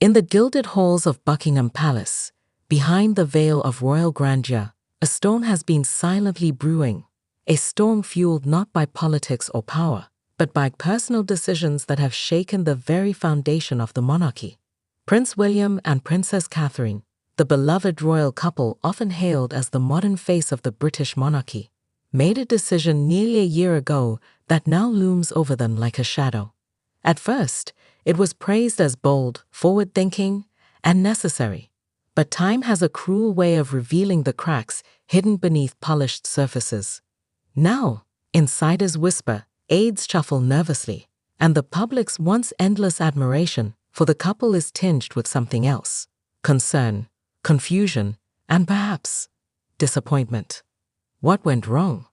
In the gilded halls of Buckingham Palace, behind the veil of royal grandeur, a storm has been silently brewing, a storm fueled not by politics or power, but by personal decisions that have shaken the very foundation of the monarchy. Prince William and Princess Catherine, the beloved royal couple often hailed as the modern face of the British monarchy, made a decision nearly a year ago that now looms over them like a shadow. At first, it was praised as bold, forward-thinking, and necessary. But time has a cruel way of revealing the cracks hidden beneath polished surfaces. Now, insiders whisper, aides shuffle nervously, and the public's once endless admiration for the couple is tinged with something else: concern, confusion, and perhaps disappointment. What went wrong?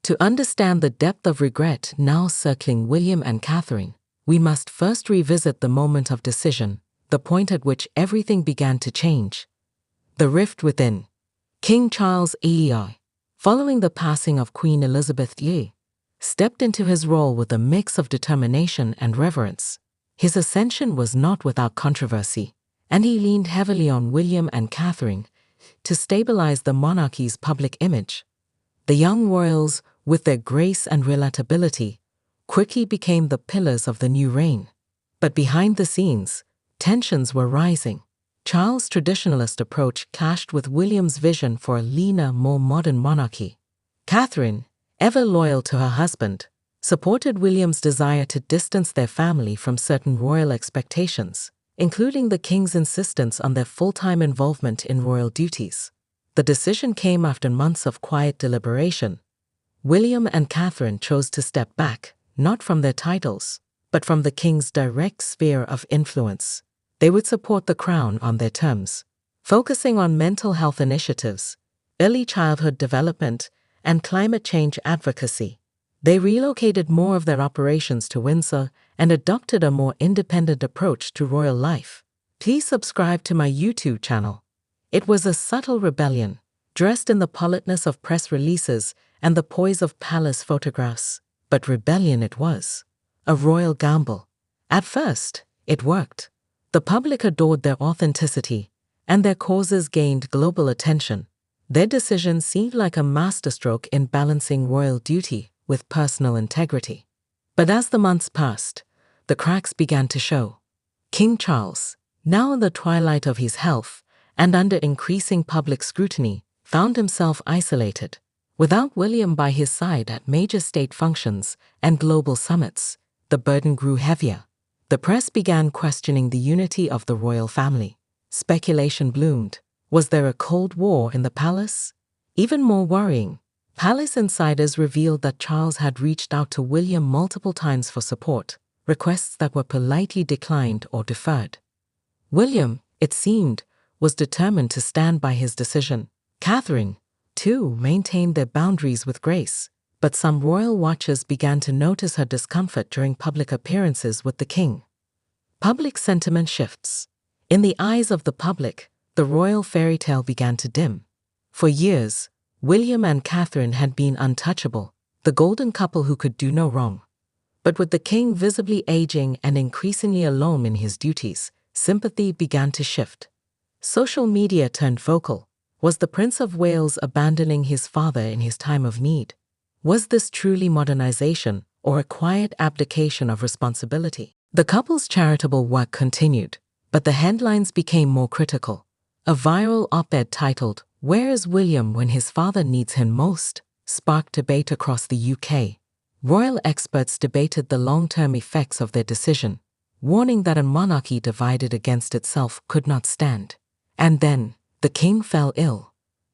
To understand the depth of regret now circling William and Catherine, we must first revisit the moment of decision, the point at which everything began to change. The rift within. King Charles III, following the passing of Queen Elizabeth II, stepped into his role with a mix of determination and reverence. His ascension was not without controversy, and he leaned heavily on William and Catherine to stabilize the monarchy's public image. The young royals, with their grace and relatability, quickly became the pillars of the new reign. But behind the scenes, tensions were rising. Charles' traditionalist approach clashed with William's vision for a leaner, more modern monarchy. Catherine, ever loyal to her husband, supported William's desire to distance their family from certain royal expectations, including the king's insistence on their full-time involvement in royal duties. The decision came after months of quiet deliberation. William and Catherine chose to step back, not from their titles, but from the king's direct sphere of influence. They would support the crown on their terms, focusing on mental health initiatives, early childhood development, and climate change advocacy. They relocated more of their operations to Windsor and adopted a more independent approach to royal life. Please subscribe to my YouTube channel. It was a subtle rebellion, dressed in the politeness of press releases and the poise of palace photographs. But rebellion it was. A royal gamble. At first, it worked. The public adored their authenticity, and their causes gained global attention. Their decision seemed like a masterstroke in balancing royal duty with personal integrity. But as the months passed, the cracks began to show. King Charles, now in the twilight of his health and under increasing public scrutiny, found himself isolated. Without William by his side at major state functions and global summits, the burden grew heavier. The press began questioning the unity of the royal family. Speculation bloomed. Was there a Cold War in the palace? Even more worrying, palace insiders revealed that Charles had reached out to William multiple times for support, requests that were politely declined or deferred. William, it seemed, was determined to stand by his decision. Catherine, too, maintained their boundaries with grace, but some royal watchers began to notice her discomfort during public appearances with the king. Public sentiment shifts. In the eyes of the public, the royal fairy tale began to dim. For years, William and Catherine had been untouchable, the golden couple who could do no wrong. But with the king visibly aging and increasingly alone in his duties, sympathy began to shift. Social media turned vocal. Was the Prince of Wales abandoning his father in his time of need? Was this truly modernization or a quiet abdication of responsibility? The couple's charitable work continued, but the headlines became more critical. A viral op-ed titled, "Where is William when his father needs him most?" sparked debate across the UK. Royal experts debated the long-term effects of their decision, warning that a monarchy divided against itself could not stand. And then, the king fell ill.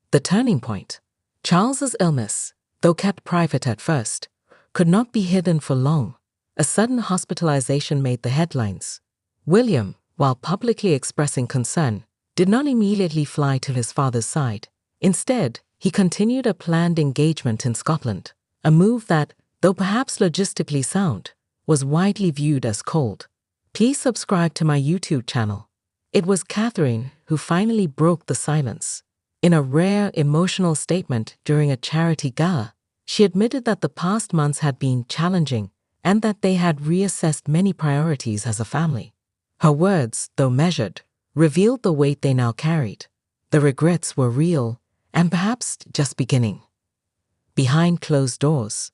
The turning point. Charles's illness, though kept private at first, could not be hidden for long. A sudden hospitalization made the headlines. William, while publicly expressing concern, did not immediately fly to his father's side. Instead, he continued a planned engagement in Scotland, a move that, though perhaps logistically sound, was widely viewed as cold. Please subscribe to my YouTube channel. It was Catherine who finally broke the silence. In a rare emotional statement during a charity gala, she admitted that the past months had been challenging and that they had reassessed many priorities as a family. Her words, though measured, revealed the weight they now carried. The regrets were real and perhaps just beginning. Behind closed doors,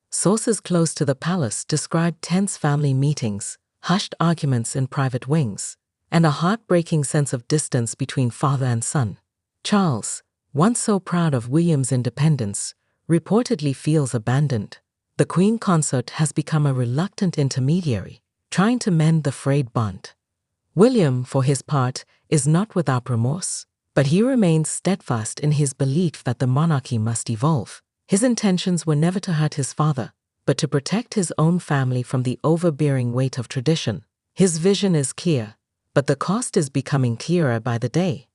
sources close to the palace described tense family meetings, hushed arguments in private wings, and a heartbreaking sense of distance between father and son. Charles, once so proud of William's independence, reportedly feels abandoned. The Queen consort has become a reluctant intermediary, trying to mend the frayed bond. William, for his part, is not without remorse, but he remains steadfast in his belief that the monarchy must evolve. His intentions were never to hurt his father, but to protect his own family from the overbearing weight of tradition. His vision is clear, but the cost is becoming clearer by the day.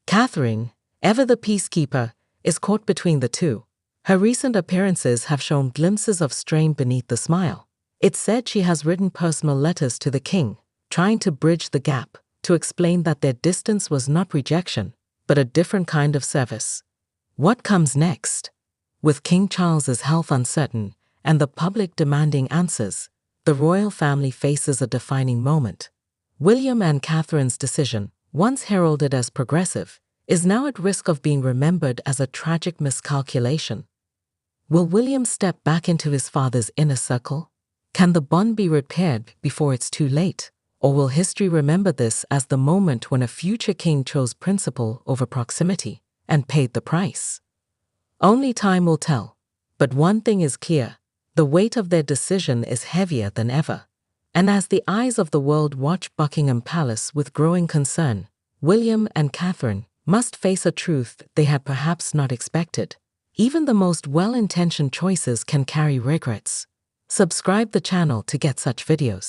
Catherine, ever the peacekeeper, is caught between the two. Her recent appearances have shown glimpses of strain beneath the smile. It's said she has written personal letters to the king, trying to bridge the gap, to explain that their distance was not rejection, but a different kind of service. What comes next? With King Charles's health uncertain and the public demanding answers, the royal family faces a defining moment. William and Catherine's decision, once heralded as progressive, is now at risk of being remembered as a tragic miscalculation. Will William step back into his father's inner circle? Can the bond be repaired before it's too late? Or will history remember this as the moment when a future king chose principle over proximity and paid the price? Only time will tell. But one thing is clear: the weight of their decision is heavier than ever. And as the eyes of the world watch Buckingham Palace with growing concern, William and Catherine must face a truth they had perhaps not expected. Even the most well-intentioned choices can carry regrets. Subscribe the channel to get such videos.